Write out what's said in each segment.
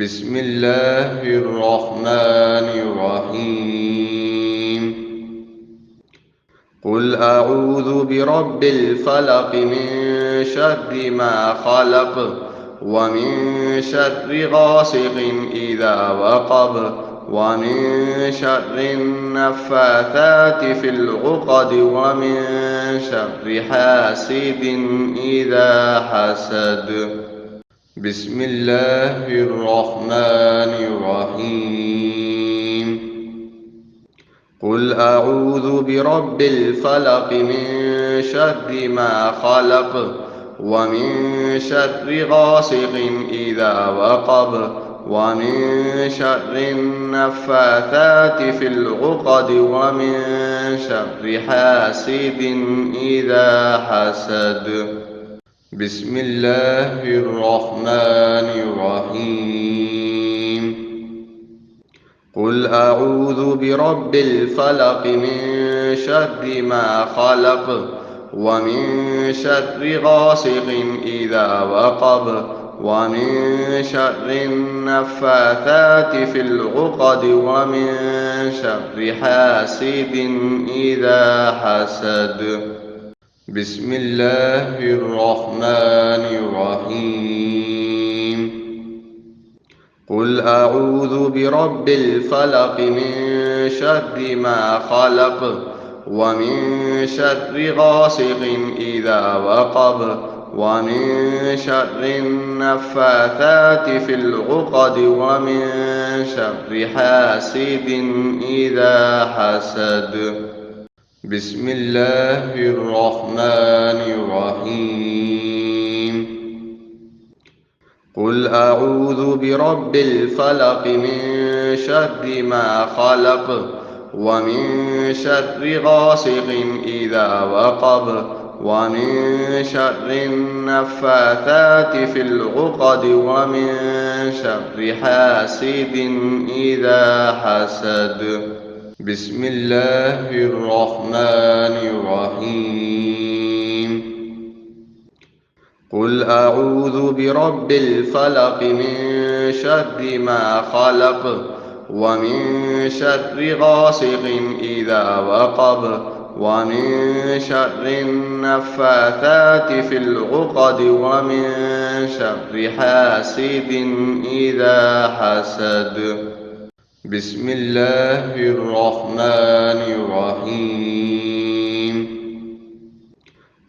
بسم الله الرحمن الرحيم. قل أعوذ برب الفلق من شر ما خلق ومن شر غاسق إذا وقب ومن شر النفاثات في العقد ومن شر حاسد إذا حسد. بسم الله الرحمن الرحيم. قل أعوذ برب الفلق من شر ما خلق ومن شر غاسق إذا وقب ومن شر النفاثات في العقد ومن شر حاسد إذا حسد. بسم الله الرحمن الرحيم. قل أعوذ برب الفلق من شر ما خلق ومن شر غاسق إذا وقب ومن شر النفاثات في العقد ومن شر حاسد إذا حسد. بسم الله الرحمن الرحيم. قل أعوذ برب الفلق من شر ما خلق ومن شر غاسق إذا وقب ومن شر النفاثات في العقد ومن شر حاسد إذا حسد. بسم الله الرحمن الرحيم. قل أعوذ برب الفلق من شر ما خلق ومن شر غاسق إذا وقب ومن شر النفاثات في العقد ومن شر حاسد إذا حسد. بسم الله الرحمن الرحيم. قل أعوذ برب الفلق من شر ما خلق ومن شر غاسق إذا وقب ومن شر النفاثات في العقد ومن شر حاسد إذا حسد. بسم الله الرحمن الرحيم.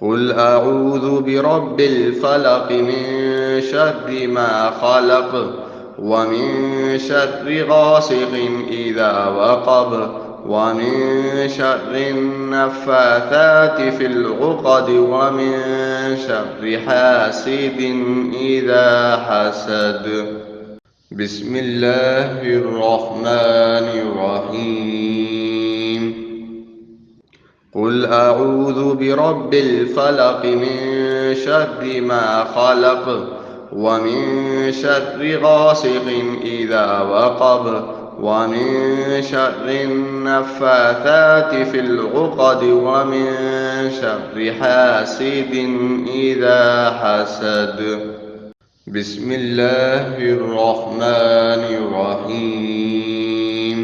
قل أعوذ برب الفلق من شر ما خلق ومن شر غاسق إذا وقب ومن شر النفاثات في العقد ومن شر حاسد إذا حسد. بسم الله الرحمن الرحيم. قل أعوذ برب الفلق من شر ما خلق ومن شر غاسق إذا وقب ومن شر النفاثات في العقد ومن شر حاسد إذا حسد. بسم الله الرحمن الرحيم.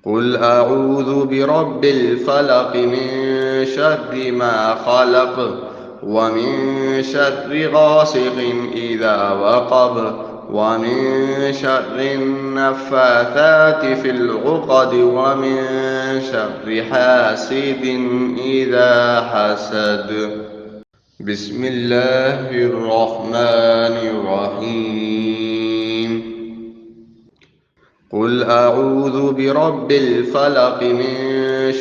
قل أعوذ برب الفلق من شر ما خلق ومن شر غاسق إذا وقب ومن شر النفاثات في العقد ومن شر حاسد إذا حسد. بسم الله الرحمن الرحيم. قل أعوذ برب الفلق من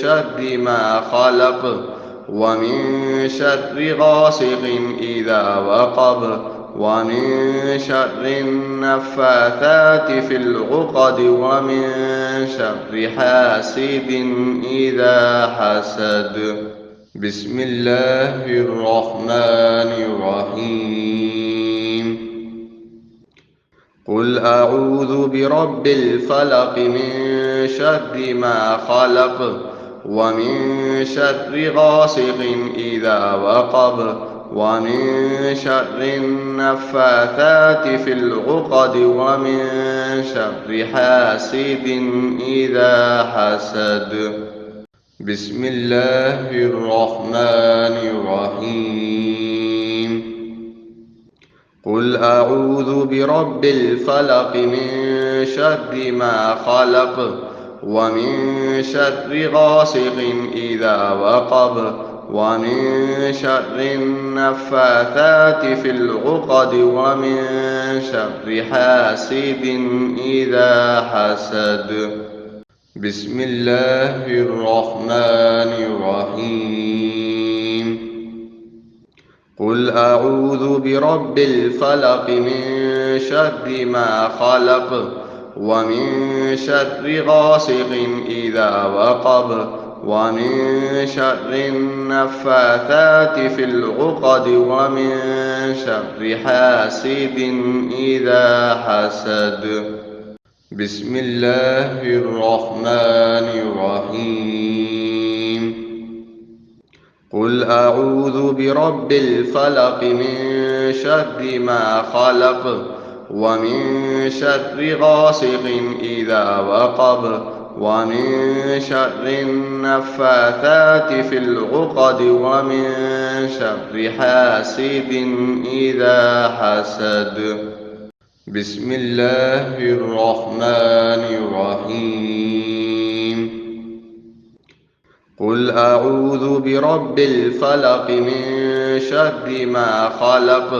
شر ما خلق ومن شر غاسق إذا وقب ومن شر النفاثات في العقد ومن شر حاسد إذا حسد. بسم الله الرحمن الرحيم. قل أعوذ برب الفلق من شر ما خلق ومن شر غاسق إذا وقب ومن شر النفاثات في العقد ومن شر حاسد إذا حسد. بسم الله الرحمن الرحيم. قل أعوذ برب الفلق من شر ما خلق ومن شر غاسق إذا وقب ومن شر النفاثات في العقد ومن شر حاسد إذا حسد. بسم الله الرحمن الرحيم. قل أعوذ برب الفلق من شر ما خلق ومن شر غاسق إذا وقب ومن شر النفاثات في العقد ومن شر حاسد إذا حسد. بسم الله الرحمن الرحيم. قل أعوذ برب الفلق من شر ما خلق ومن شر غاسق إذا وقب ومن شر النفاثات في العقد ومن شر حاسد إذا حسد. بسم الله الرحمن الرحيم. قل أعوذ برب الفلق من شر ما خلق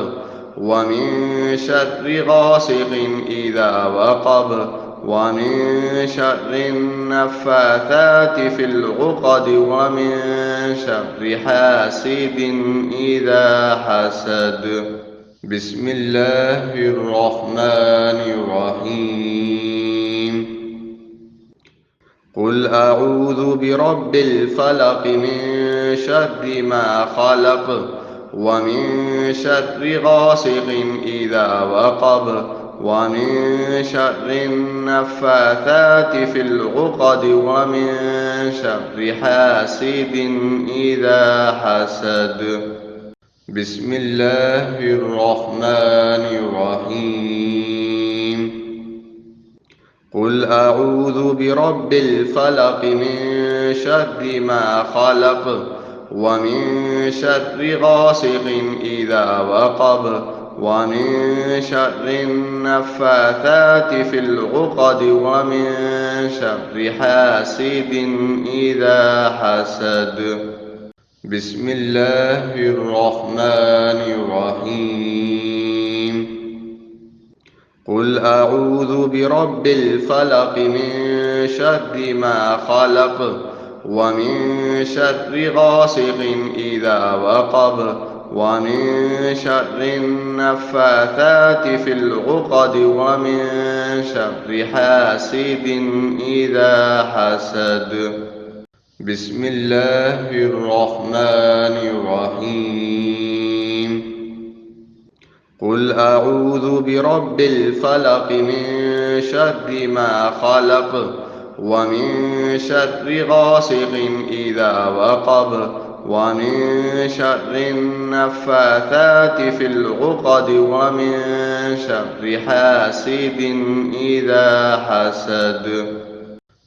ومن شر غاسق إذا وقب ومن شر النفاثات في العقد ومن شر حاسد إذا حسد. بسم الله الرحمن الرحيم. قل أعوذ برب الفلق من شر ما خلق ومن شر غاسق إذا وقب ومن شر النفاثات في العقد ومن شر حاسد إذا حسد. بسم الله الرحمن الرحيم. قل أعوذ برب الفلق من شر ما خلق ومن شر غاسق إذا وقب ومن شر النفاثات في العقد ومن شر حاسد إذا حسد. بسم الله الرحمن الرحيم. قل أعوذ برب الفلق من شر ما خلق ومن شر غاسق إذا وقب ومن شر النفاثات في العقد ومن شر حاسد إذا حسد. بسم الله الرحمن الرحيم. قل أعوذ برب الفلق من شر ما خلق ومن شر غاسق إذا وقب ومن شر النفاثات في العقد ومن شر حاسد إذا حسد.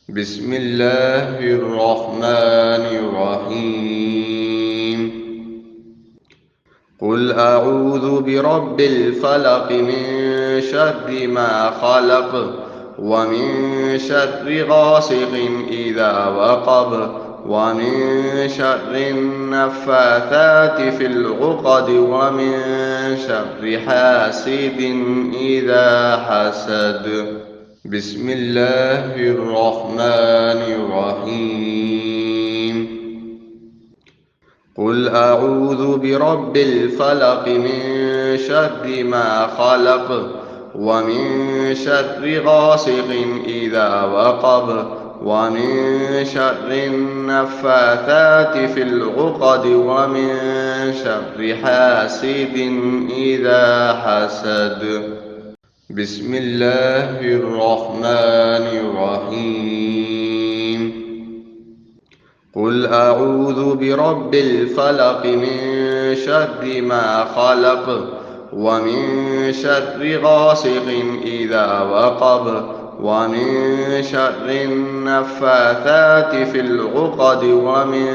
بسم الله الرحمن الرحيم. قل أعوذ برب الفلق من شر ما خلق ومن شر غاسق إذا وقب ومن شر النفاثات في العقد ومن شر حاسد إذا حسد. بسم الله الرحمن الرحيم. قل أعوذ برب الفلق من شر ما خلق ومن شر غاسق إذا وقب ومن شر النفاثات في العقد ومن شر حاسد إذا حسد. بسم الله الرحمن الرحيم. قل أعوذ برب الفلق من شر ما خلق ومن شر غاسق إذا وقب ومن شر النفاثات في العقد ومن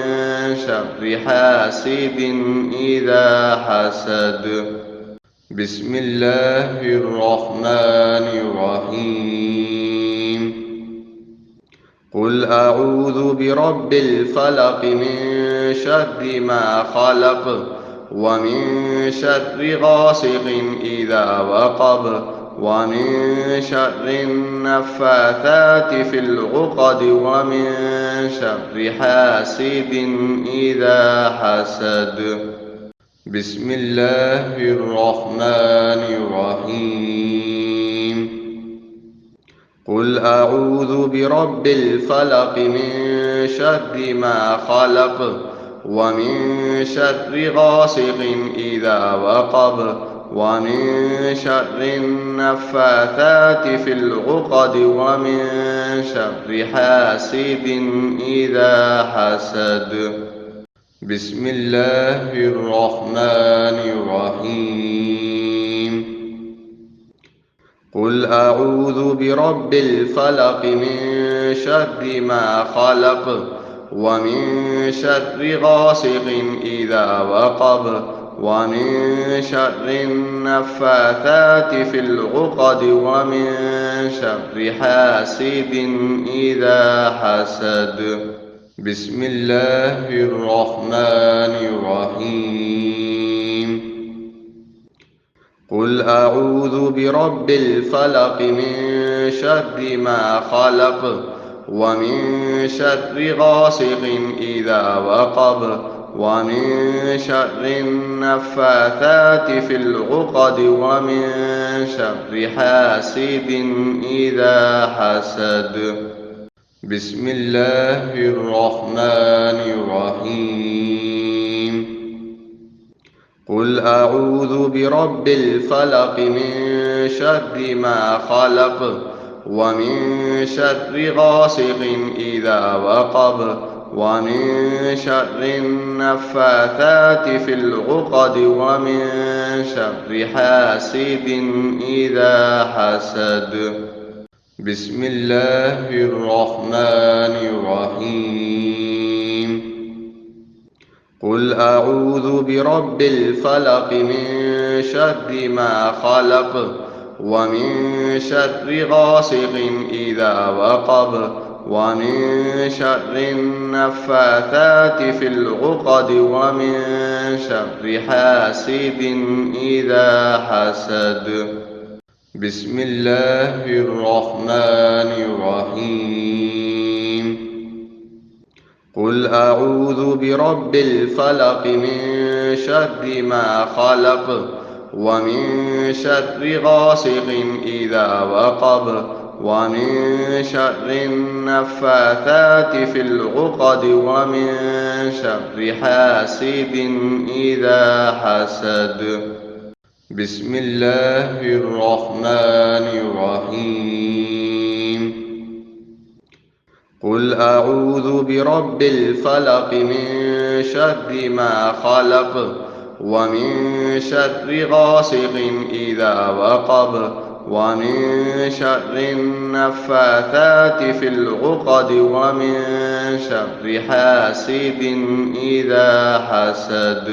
شر حاسد إذا حسد. بسم الله الرحمن الرحيم. قل أعوذ برب الفلق من شر ما خلق ومن شر غاسق إذا وقب ومن شر النفاثات في العقد ومن شر حاسد إذا حسد. بسم الله الرحمن الرحيم. قل أعوذ برب الفلق من شر ما خلق ومن شر غاسق إذا وقب ومن شر النفاثات في العقد ومن شر حاسد إذا حسد. بسم الله الرحمن الرحيم. قل أعوذ برب الفلق من شر ما خلق ومن شر غاسق إذا وقب ومن شر النفاثات في العقد ومن شر حاسد إذا حسد. بسم الله الرحمن الرحيم. قل أعوذ برب الفلق من شر ما خلق ومن شر غاسق إذا وقب ومن شر النفاثات في العقد ومن شر حاسد إذا حسد. بسم الله الرحمن الرحيم. قل أعوذ برب الفلق من شر ما خلق ومن شر غاسق إذا وقب ومن شر النفاثات في العقد ومن شر حاسد إذا حسد. بسم الله الرحمن الرحيم. قل أعوذ برب الفلق من شر ما خلق ومن شر غاسق إذا وقب ومن شر النفاثات في العقد ومن شر حاسد إذا حسد. بسم الله الرحمن الرحيم. قل أعوذ برب الفلق من شر ما خلق ومن شر غاسق إذا وقب ومن شر النفاثات في العقد ومن شر حاسد إذا حسد. بسم الله الرحمن الرحيم. قل أعوذ برب الفلق من شر ما خلق ومن شر غاسق إذا وقب ومن شر النفاثات في العقد ومن شر حاسد إذا حسد.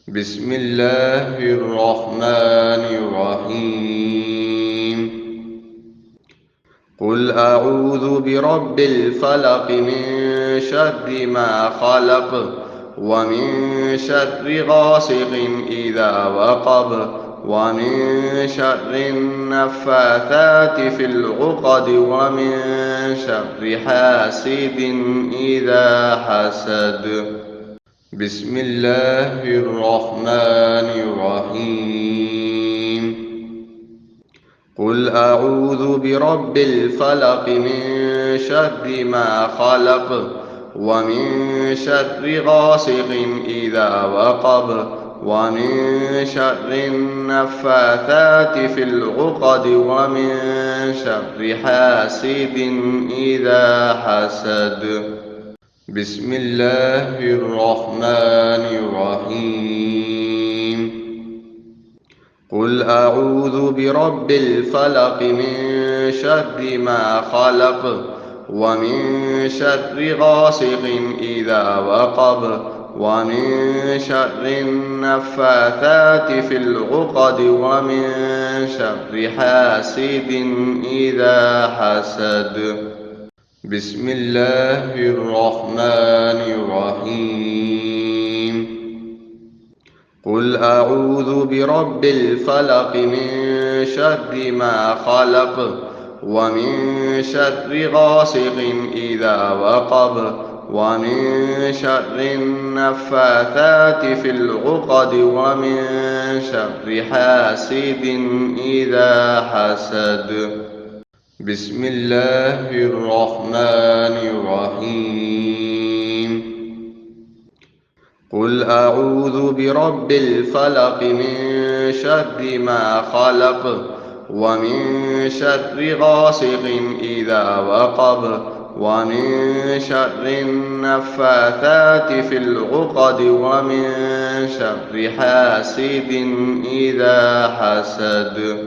بسم الله الرحمن الرحيم. قل أعوذ برب الفلق من شر ما خلق ومن شر غاسق إذا وقب ومن شر النفاثات في العقد ومن شر حاسد إذا حسد. بسم الله الرحمن الرحيم. قل أعوذ برب الفلق من شر ما خلق ومن شر غاسق إذا وقب ومن شر النفاثات في العقد ومن شر حاسد إذا حسد. بسم الله الرحمن الرحيم قل أعوذ برب الفلق من شر ما خلق ومن شر غاسق إذا وقب ومن شر النفاثات في العقد ومن شر حاسد إذا حسد بسم الله الرحمن الرحيم قل أعوذ برب الفلق من شر ما خلق ومن شر غاسق إذا وقب ومن شر النفاثات في العقد ومن شر حاسد إذا حسد بسم الله الرحمن الرحيم قل أعوذ برب الفلق من شر ما خلق ومن شر غاسق إذا وقب ومن شر النفاثات في العقد ومن شر حاسد إذا حسد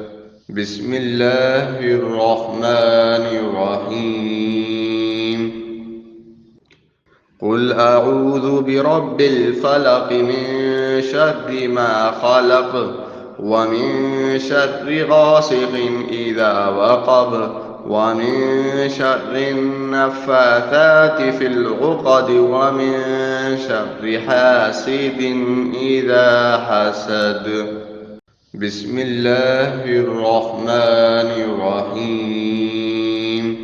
بسم الله الرحمن الرحيم قل أعوذ برب الفلق من شر ما خلق ومن شر غاسق إذا وقب ومن شر النفاثات في العقد ومن شر حاسد إذا حسد بسم الله الرحمن الرحيم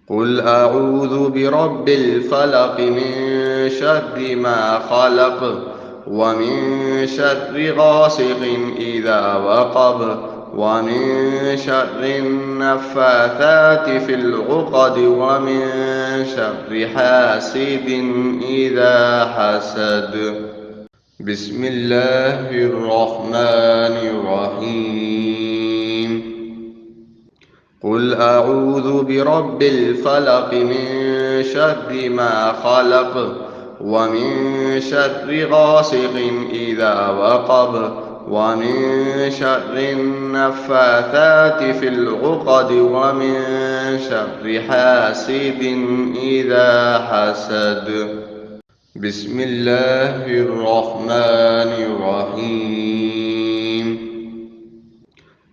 قل أعوذ برب الفلق من شر ما خلق ومن شر غاسق إذا وقب ومن شر النفاثات في العقد ومن شر حاسد إذا حسد بسم الله الرحمن الرحيم قل أعوذ برب الفلق من شر ما خلق ومن شر غاسق إذا وقب ومن شر النفاثات في العقد ومن شر حاسد إذا حسد بسم الله الرحمن الرحيم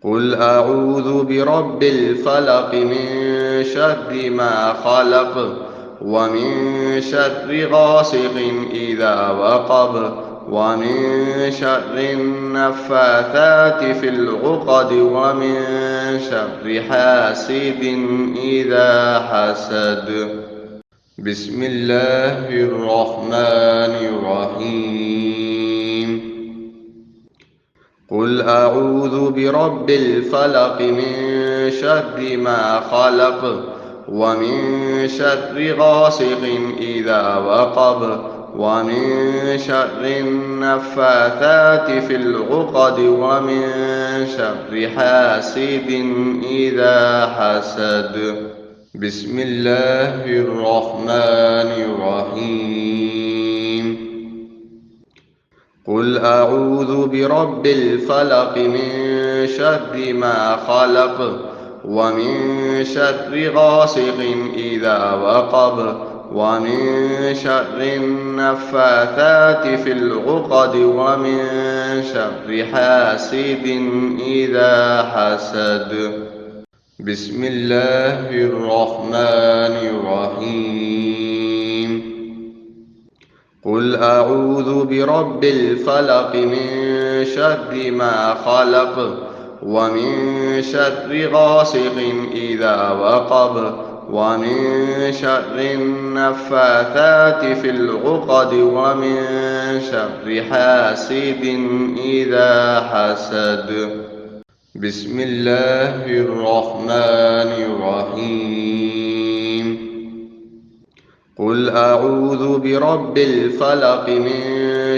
قل أعوذ برب الفلق من شر ما خلق ومن شر غاسق إذا وقب ومن شر النفاثات في العقد ومن شر حاسد إذا حسد بسم الله الرحمن الرحيم قل أعوذ برب الفلق من شر ما خلق ومن شر غاسق إذا وقب ومن شر النفاثات في العقد ومن شر حاسد إذا حسد بسم الله الرحمن الرحيم قل أعوذ برب الفلق من شر ما خلق ومن شر غاسق إذا وقب ومن شر النفاثات في العقد ومن شر حاسد إذا حسد بسم الله الرحمن الرحيم قل أعوذ برب الفلق من شر ما خلق ومن شر غاسق إذا وقب ومن شر النفاثات في العقد ومن شر حاسد إذا حسد بسم الله الرحمن الرحيم قل أعوذ برب الفلق من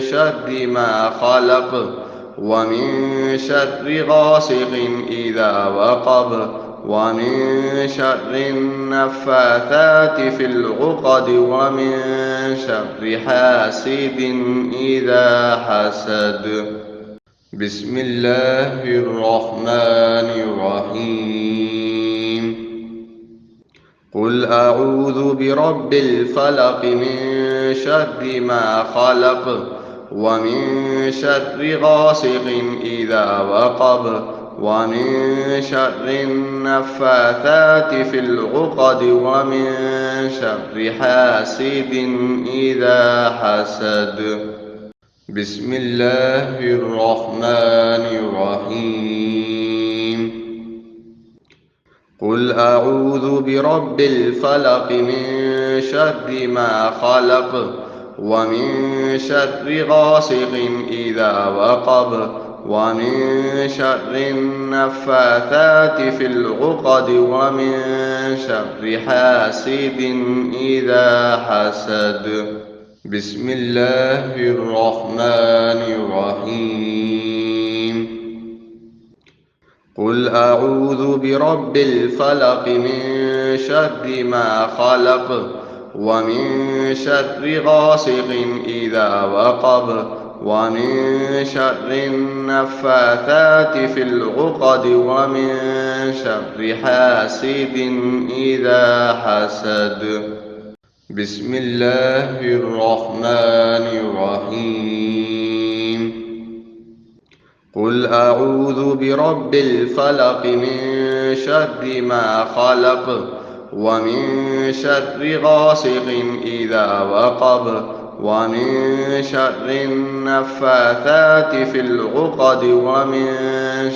شر ما خلق ومن شر غاسق إذا وقب ومن شر النفاثات في العقد ومن شر حاسد إذا حسد. بسم الله الرحمن الرحيم. قل أعوذ برب الفلق من شر ما خلق ومن شر غاسق إذا وقب ومن شر النفاثات في العقد ومن شر حاسد إذا حسد. بسم الله الرحمن الرحيم. قل أعوذ برب الفلق من شر ما خلق ومن شر غاسق إذا وقب ومن شر النفاثات في العقد ومن شر حاسد إذا حسد. بسم الله الرحمن الرحيم. قل أعوذ برب الفلق من شر ما خلق ومن شر غاسق إذا وقب ومن شر النفاثات في العقد ومن شر حاسد إذا حسد. بسم الله الرحمن الرحيم. قل أعوذ برب الفلق من شر ما خلق ومن شر غاسق إذا وقب ومن شر النفاثات في العقد ومن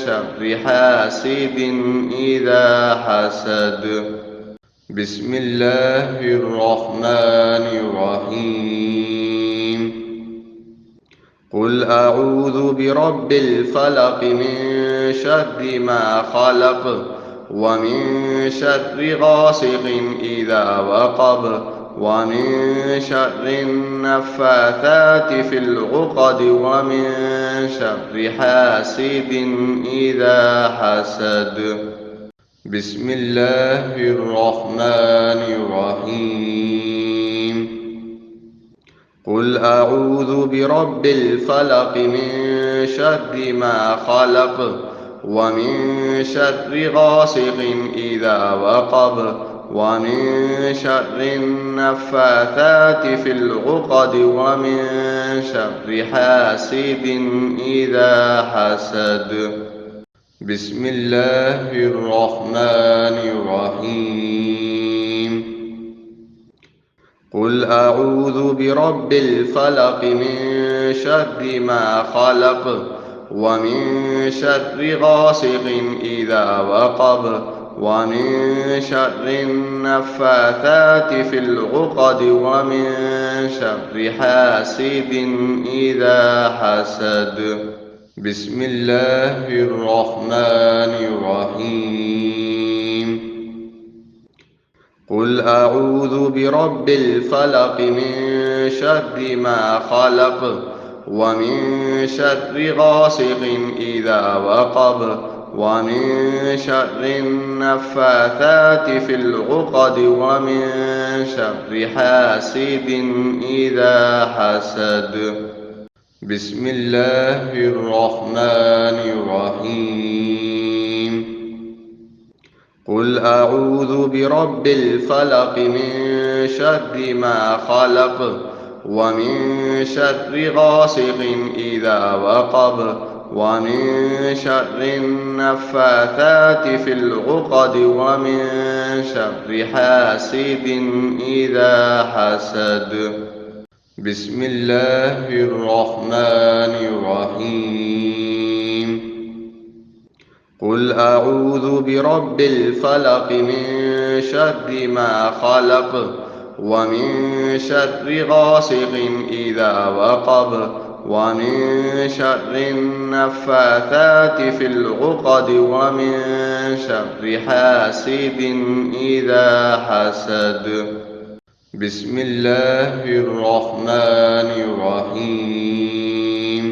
شر حاسد إذا حسد. بسم الله الرحمن الرحيم. قل أعوذ برب الفلق من شر ما خلق ومن شر غاسق إذا وقب ومن شر النفاثات في العقد ومن شر حاسد إذا حسد. بسم الله الرحمن الرحيم. قل أعوذ برب الفلق من شر ما خلق ومن شر غاسق إذا وقب ومن شر النفاثات في العقد ومن شر حاسد إذا حسد. بسم الله الرحمن الرحيم. قل أعوذ برب الفلق من شر ما خلق ومن شر غاسق إذا وقب ومن شر النفاثات في العقد ومن شر حاسد إذا حسد. بسم الله الرحمن الرحيم. قل أعوذ برب الفلق من شر ما خلق ومن شر غاسق إذا وقب ومن شر النفاثات في العقد ومن شر حاسد إذا حسد. بسم الله الرحمن الرحيم. قل أعوذ برب الفلق من شر ما خلق ومن شر غاسق إذا وقب ومن شر النفاثات في العقد ومن شر حاسد إذا حسد. بسم الله الرحمن الرحيم. قل أعوذ برب الفلق من شر ما خلق ومن شر غاسق إذا وقب ومن شر النفاثات في العقد ومن شر حاسد إذا حسد. بسم الله الرحمن الرحيم.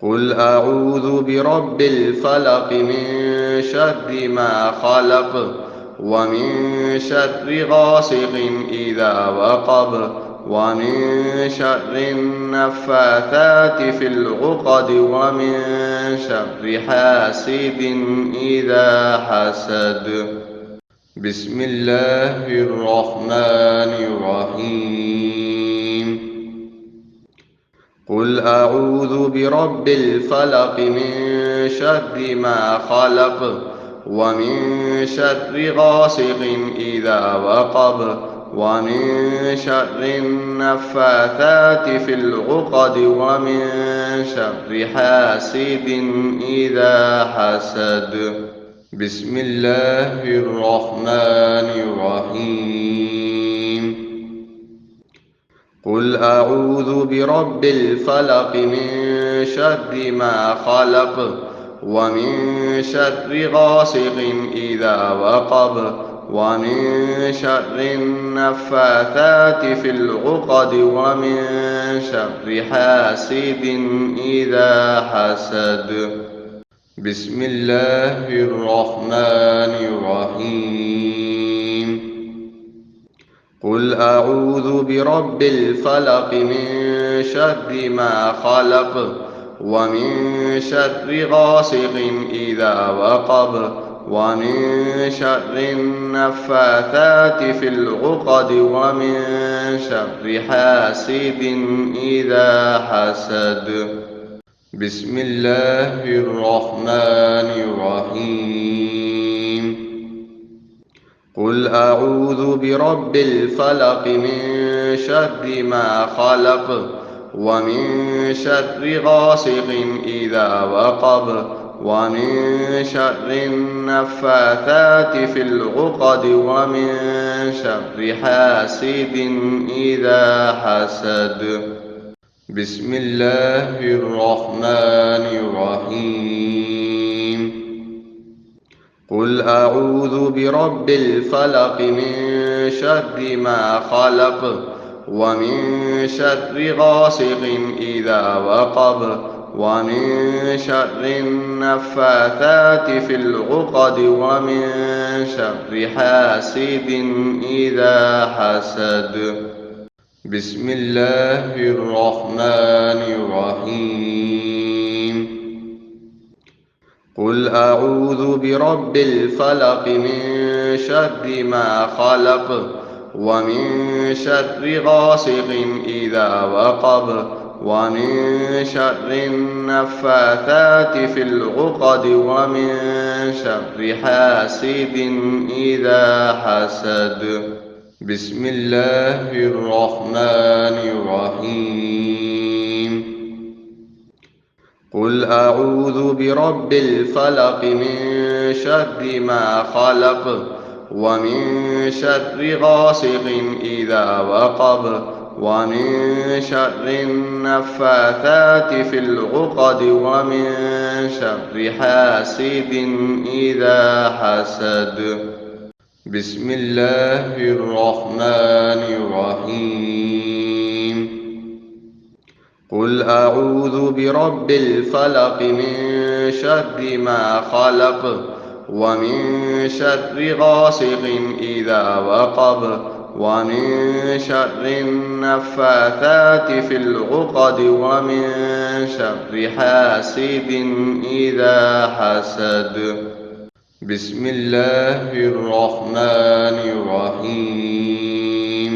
قل أعوذ برب الفلق من شر ما خلق ومن شر غاسق إذا وقب ومن شر النفاثات في العقد ومن شر حاسد إذا حسد. بسم الله الرحمن الرحيم. قل أعوذ برب الفلق من شر ما خلق ومن شر غاسق إذا وقب ومن شر النفاثات في العقد ومن شر حاسد إذا حسد. بسم الله الرحمن الرحيم. قل أعوذ برب الفلق من شر ما خلق ومن شر غاسق إذا وقب ومن شر النفاثات في العقد ومن شر حاسد إذا حسد. بسم الله الرحمن الرحيم. قل أعوذ برب الفلق من شر ما خلق ومن شر غاسق إذا وقب ومن شر النفاثات في العقد ومن شر حاسد إذا حسد. بسم الله الرحمن الرحيم. قل أعوذ برب الفلق من شر ما خلق ومن شر غاسق إذا وقب ومن شر النفاثات في العقد ومن شر حاسد إذا حسد. بسم الله الرحمن الرحيم. قل أعوذ برب الفلق من شر ما خلق ومن شر غاسق إذا وقب ومن شر النفاثات في العقد ومن شر حاسد إذا حسد. بسم الله الرحمن الرحيم. قل أعوذ برب الفلق من شر ما خلق ومن شر غاسق إذا وقب ومن شر النفاثات في العقد ومن شر حاسد إذا حسد. بسم الله الرحمن الرحيم. قل أعوذ برب الفلق من شر ما خلق ومن شر غاسق إذا وقب ومن شر النفاثات في العقد ومن شر حاسد إذا حسد. بسم الله الرحمن الرحيم. قل أعوذ برب الفلق من شر ما خلق ومن شر غاسق إذا وقب ومن شر النفاثات في العقد ومن شر حاسد إذا حسد. بسم الله الرحمن الرحيم.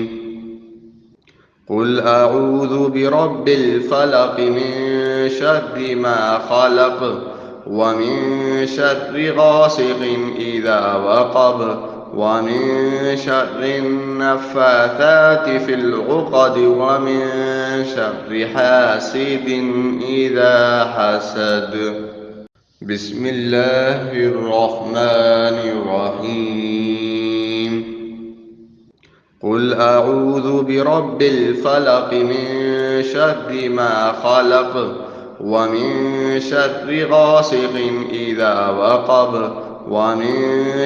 قل أعوذ برب الفلق من شر ما خلق ومن شر غاسق إذا وقب ومن شر النفاثات في العقد ومن شر حاسد إذا حسد. بسم الله الرحمن الرحيم. قل أعوذ برب الفلق من شر ما خلق ومن شر غاسق إذا وقب ومن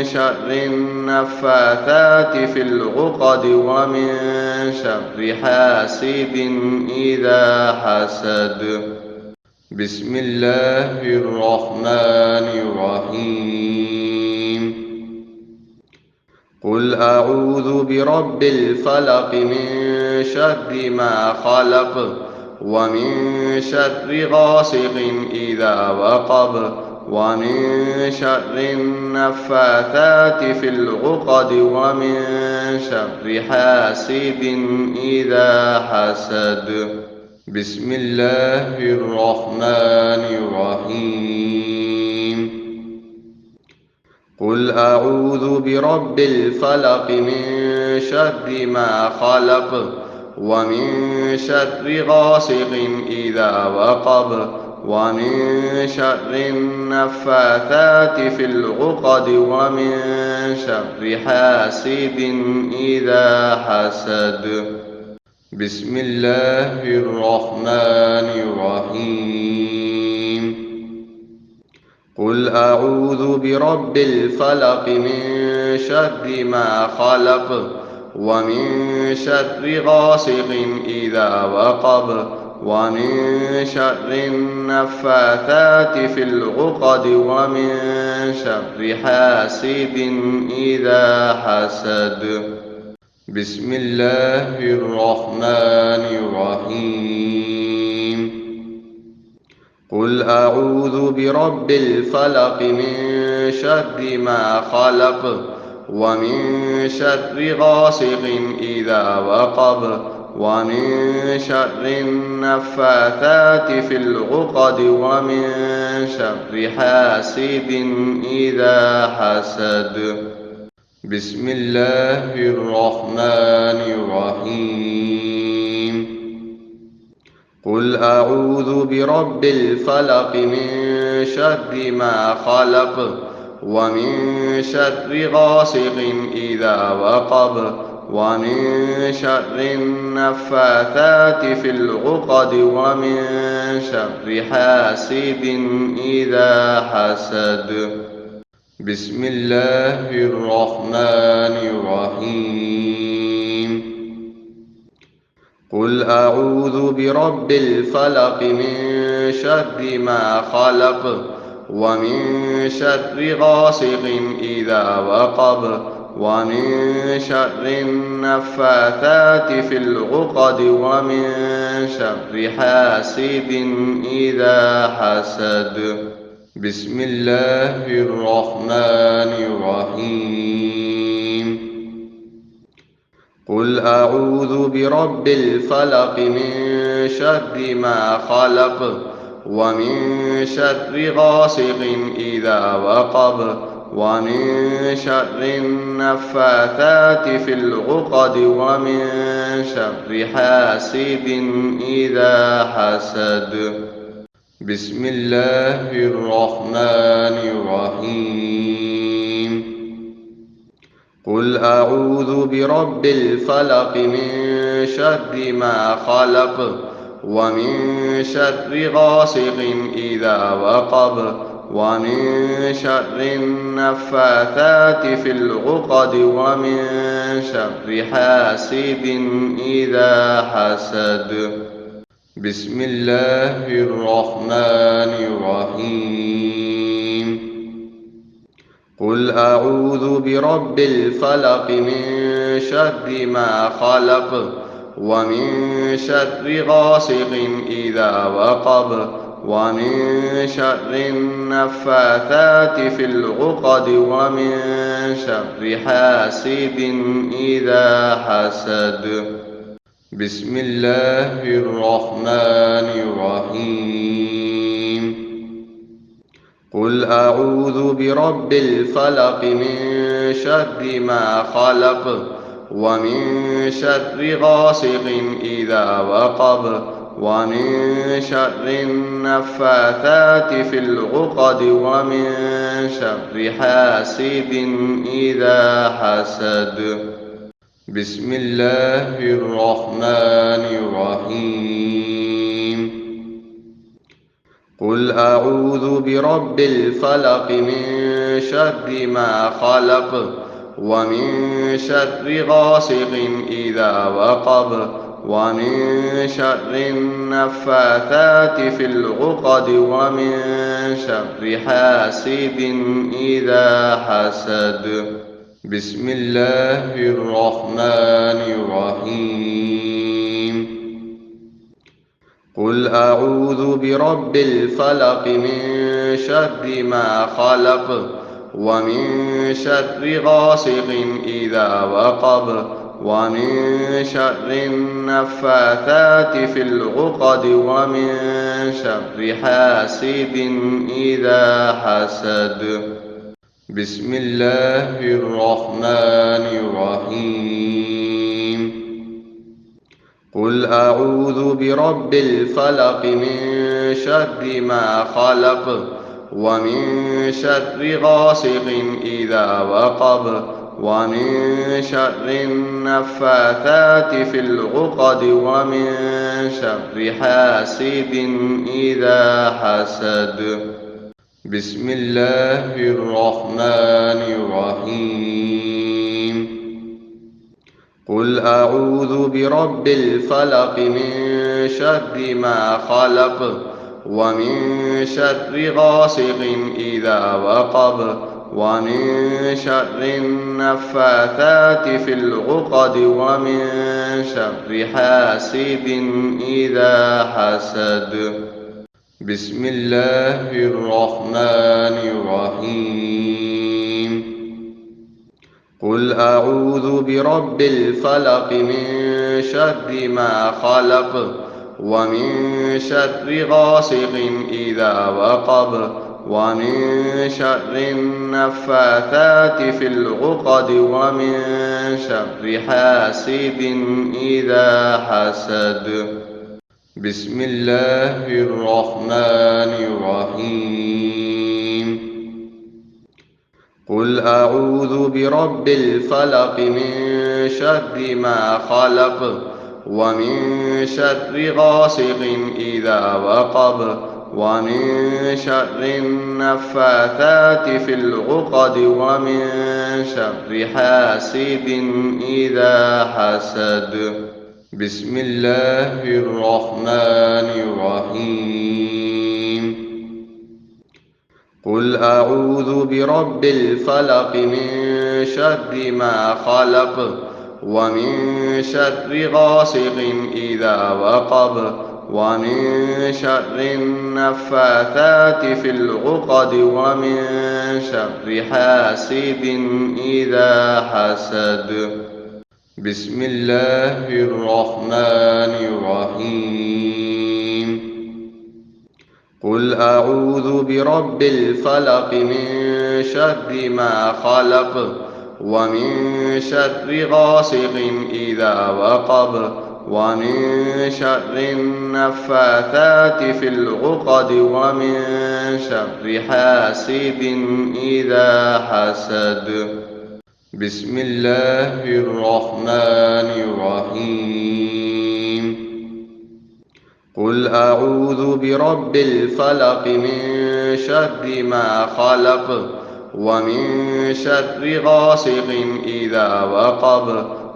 شر النفاثات في العقد ومن شر حاسد إذا حسد. بسم الله الرحمن الرحيم قل أعوذ برب الفلق من شر ما خلق ومن شر غاسق إذا وقب ومن شر النفاثات في العقد ومن شر حاسد إذا حسد بسم الله الرحمن الرحيم قل أعوذ برب الفلق من شر ما خلق ومن شر غاسق إذا وقب ومن شر النفاثات في العقد ومن شر حاسد إذا حسد بسم الله الرحمن الرحيم قل أعوذ برب الفلق من شر ما خلق ومن شر غاسق إذا وقب ومن شر النفاثات في العقد ومن شر حاسد إذا حسد بسم الله الرحمن الرحيم قل أعوذ برب الفلق من شر ما خلق ومن شر غاسق إذا وقب ومن شر النفاثات في العقد ومن شر حاسد إذا حسد بسم الله الرحمن الرحيم قل أعوذ برب الفلق من شر ما خلق ومن شر غاسق إذا وقب ومن شر النفاثات في العقد ومن شر حاسد إذا حسد بسم الله الرحمن الرحيم قل أعوذ برب الفلق من شر ما خلق ومن شر غاسق إذا وقب ومن شر النفاثات في العقد ومن شر حاسد إذا حسد بسم الله الرحمن الرحيم قل أعوذ برب الفلق من شر ما خلق ومن شر غاسق إذا وقب ومن شر النفاثات في العقد ومن شر حاسد إذا حسد بسم الله الرحمن الرحيم قل أعوذ برب الفلق من شر ما خلق ومن شر غاسق إذا وقب ومن شر النفاثات في العقد ومن شر حاسد إذا حسد بسم الله الرحمن الرحيم قل أعوذ برب الفلق من شر ما خلق ومن شر غاسق إذا وقب ومن شر النفاثات في العقد ومن شر حاسد إذا حسد بسم الله الرحمن الرحيم قل أعوذ برب الفلق من شر ما خلق ومن شر غاسق إذا وقب ومن شر النفاثات في العقد ومن شر حاسد إذا حسد بسم الله الرحمن الرحيم قل أعوذ برب الفلق من شر ما خلق ومن شر غاسق إذا وقب ومن شر النفاثات في العقد ومن شر حاسد إذا حسد. بسم الله الرحمن الرحيم. قل أعوذ برب الفلق من شر ما خلق ومن شر غاسق إذا وقب ومن شر النفاثات في العقد ومن شر حاسد إذا حسد. بسم الله الرحمن الرحيم. قل أعوذ برب الفلق من شر ما خلق ومن شر غاسق إذا وقب ومن شر النفاثات في العقد ومن شر حاسد إذا حسد. بسم الله الرحمن الرحيم. قل أعوذ برب الفلق من شر ما خلق ومن شر غاسق إذا وقب ومن شر النفاثات في العقد ومن شر حاسد إذا حسد. بسم الله الرحمن الرحيم. قل أعوذ برب الفلق من شر ما خلق ومن شر غاسق إذا وقب ومن شر النفاثات في العقد ومن شر حاسد إذا حسد. بسم الله الرحمن الرحيم. قل أعوذ برب الفلق من شر ما خلق ومن شر غاسق إذا وقب ومن شر النفاثات في العقد ومن شر حاسد إذا حسد. بسم الله الرحمن الرحيم. قل أعوذ برب الفلق من شر ما خلق ومن شر غاسق إذا وقب ومن شر النفاثات في العقد ومن شر حاسد إذا حسد. بسم الله الرحمن الرحيم. قل أعوذ برب الفلق من شر ما خلق ومن شر غاسق إذا وقب ومن شر النفاثات في العقد ومن شر حاسد إذا حسد. بسم الله الرحمن الرحيم. قل أعوذ برب الفلق من شر ما خلق ومن شر غاسق إذا وقب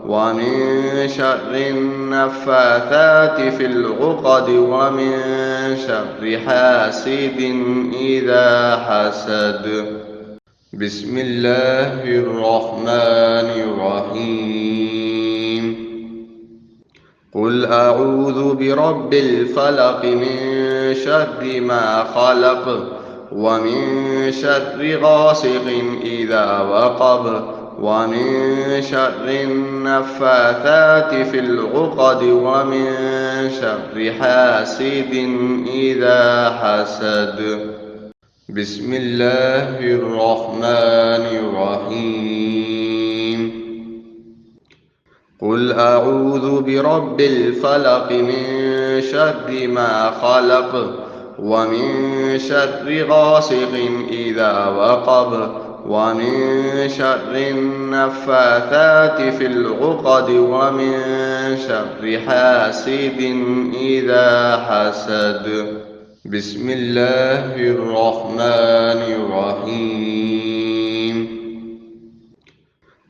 ومن شر النفاثات في العقد ومن شر حاسد إذا حسد. بسم الله الرحمن الرحيم. قل أعوذ برب الفلق من شر ما خلق ومن شر غاسق إذا وقب ومن شر النفاثات في العقد ومن شر حاسد إذا حسد. بسم الله الرحمن الرحيم. قل أعوذ برب الفلق من شر ما خلق ومن شر غاسق إذا وقب ومن شر النفاثات في العقد ومن شر حاسد إذا حسد. بسم الله الرحمن الرحيم.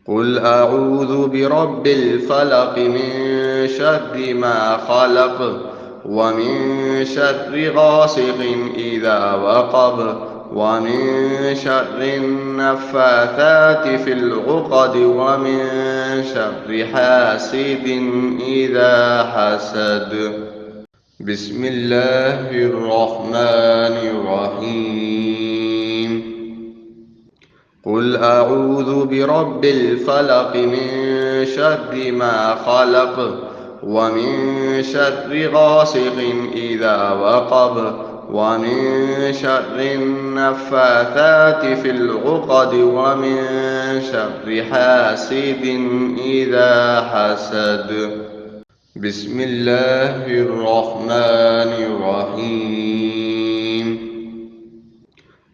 قل أعوذ برب الفلق من شر ما خلق ومن شر غاسق إذا وقب ومن شر النفاثات في العقد ومن شر حاسد إذا حسد. بسم الله الرحمن الرحيم. قل أعوذ برب الفلق من شر ما خلق ومن شر غاسق إذا وقب ومن شر النفاثات في العقد ومن شر حاسد إذا حسد. بسم الله الرحمن الرحيم.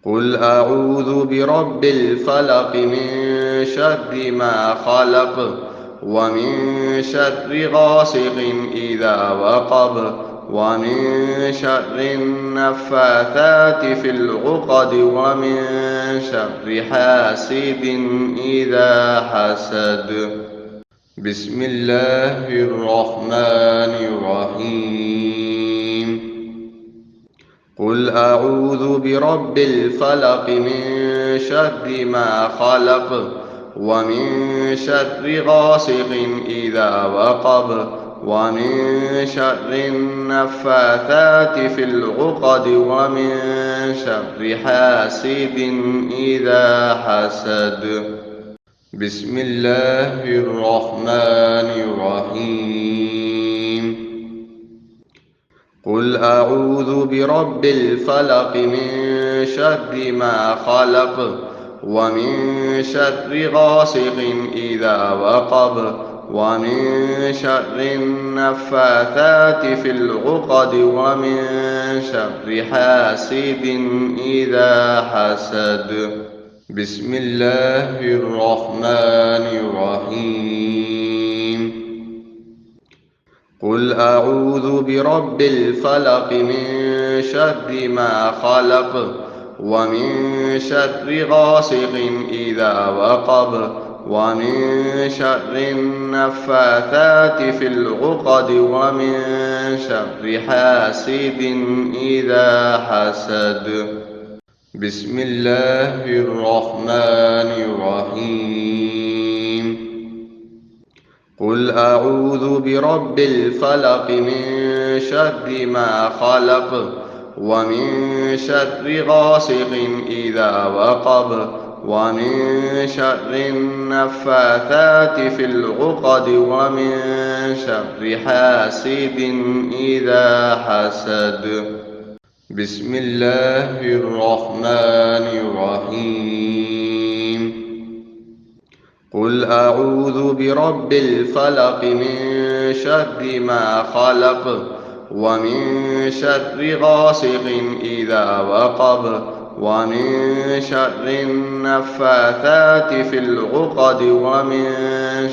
قل أعوذ برب الفلق من شر ما خلق ومن شر غاسق إذا وقب ومن شر النفاثات في العقد ومن شر حاسد إذا حسد. بسم الله الرحمن الرحيم. قل أعوذ برب الفلق من شر ما خلق ومن شر غاسق إذا وقب ومن شر النفاثات في العقد ومن شر حاسد إذا حسد. بسم الله الرحمن الرحيم. قل أعوذ برب الفلق من شر ما خلق ومن شر غاسق إذا وقب ومن شر النفاثات في العقد ومن شر حاسد إذا حسد. بسم الله الرحمن الرحيم. قل أعوذ برب الفلق من شر ما خلق ومن شر غاسق إذا وقب ومن شر النفاثات في العقد ومن شر حاسد إذا حسد. بسم الله الرحمن الرحيم. قل أعوذ برب الفلق من شر ما خلق ومن شر غاسق إذا وقب ومن شر النفاثات في العقد ومن شر حاسد إذا حسد. بسم الله الرحمن الرحيم. قل أعوذ برب الفلق من شر ما خلق ومن شر غاسق إذا وقب ومن شر النفاثات في العقد ومن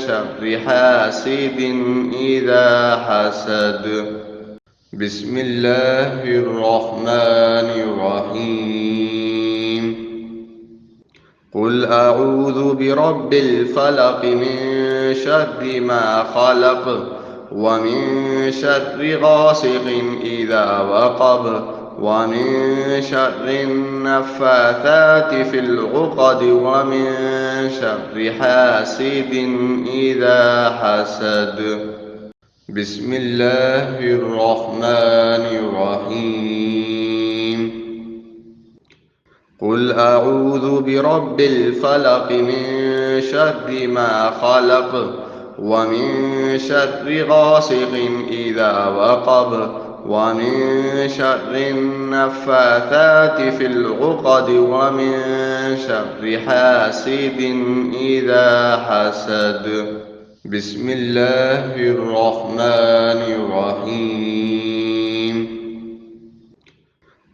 شر حاسد إذا حسد. بسم الله الرحمن الرحيم. قل أعوذ برب الفلق من شر ما خلق ومن شر غاسق إذا وقب ومن شر النفاثات في العقد ومن شر حاسد إذا حسد. بسم الله الرحمن الرحيم. قل أعوذ برب الفلق من شر ما خلق ومن شر غاسق إذا وقب ومن شر النفاثات في العقد ومن شر حاسد إذا حسد. بسم الله الرحمن الرحيم.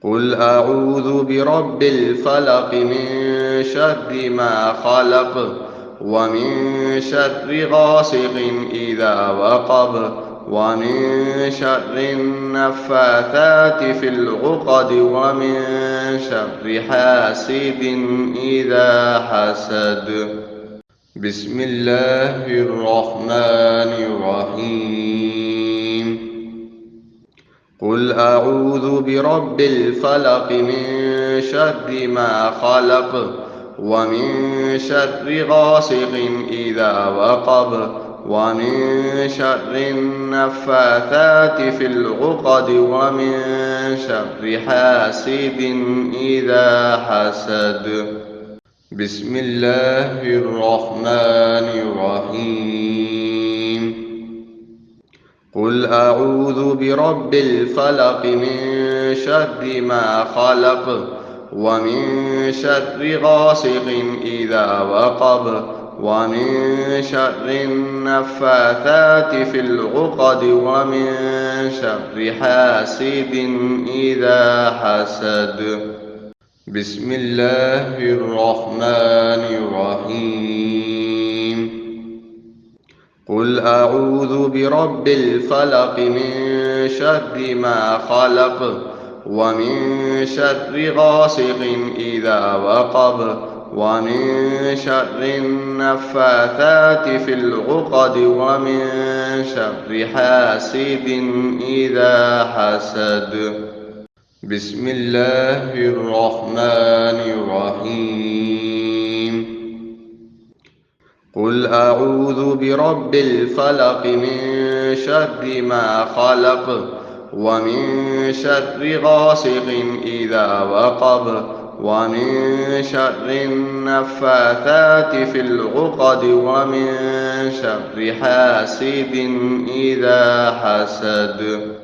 قل أعوذ برب الفلق من شر ما خلق ومن شر غاسق إذا وقب ومن شر النفاثات في العقد ومن شر حاسد إذا حسد. بسم الله الرحمن الرحيم قل أعوذ برب الفلق من شر ما خلق ومن شر غاسق إذا وقب ومن شر النفاثات في العقد ومن شر حاسد إذا حسد بسم الله الرحمن الرحيم قل أعوذ برب الفلق من شر ما خلق ومن شر غاسق إذا وقب ومن شر النفاثات في العقد ومن شر حاسد إذا حسد بسم الله الرحمن الرحيم قل أعوذ برب الفلق من شر ما خلق ومن شر غاسق إذا وقب ومن شر النفاثات في العقد ومن شر حاسد إذا حسد بسم الله الرحمن الرحيم قل أعوذ برب الفلق من شر ما خلق ومن شر غاسق إذا وقب ومن شر النفاثات في العقد ومن شر حاسد إذا حسد